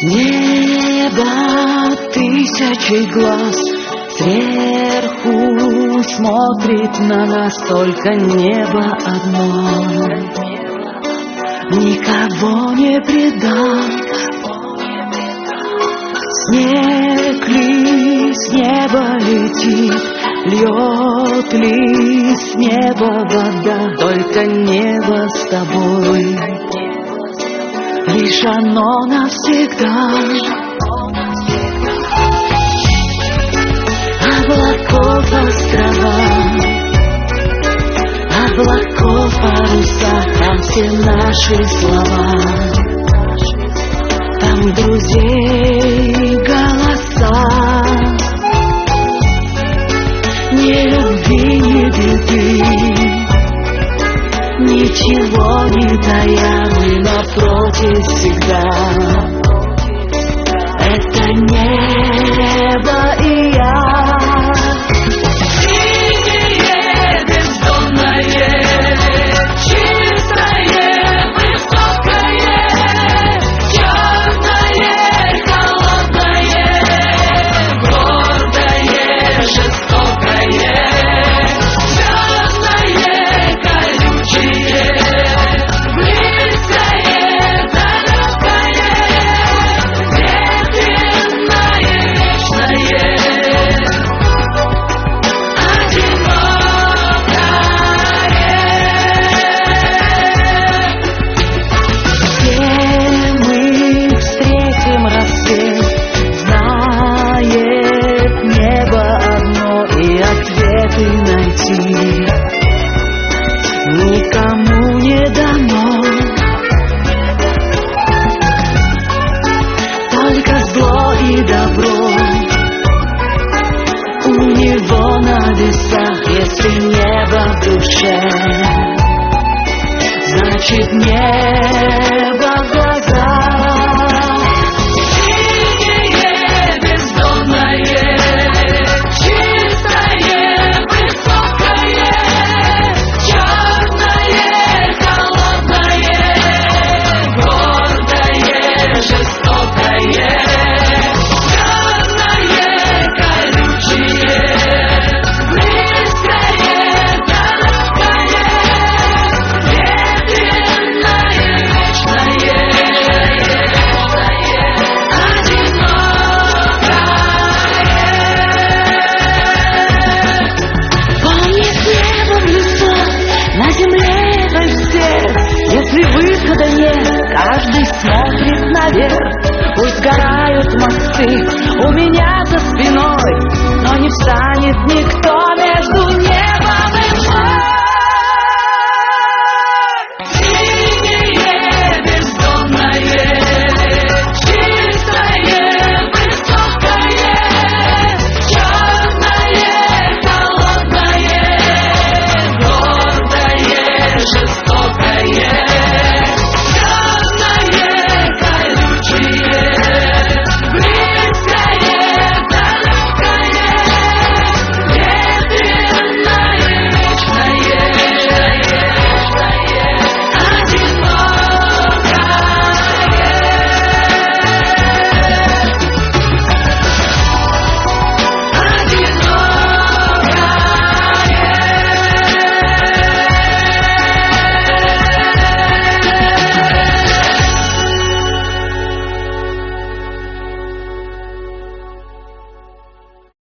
Небо тысячи глаз сверху смотрит на нас, только небо одно никого не предал. Снег ли с неба летит, льет ли с неба вода, только небо с тобой, лишь оно навсегда. Облаков острова, облаков паруса, там все наши слова, там друзей голоса. Ни любви, ни беды, ничего не тая, мы напротив всегда. Это небо и я. Синее, бездонное, чистое, высокое, черное, холодное, гордое, жестокое, звездное, колючее, близкое, далекое, ветреное, вечное, никому не дано, только зло и добро у него на весах. Если небо в душе, значит небо в глазах. Если выхода нет, каждый смотрит наверх. Пусть сгорают мосты у меня за спиной, но не встанет никто.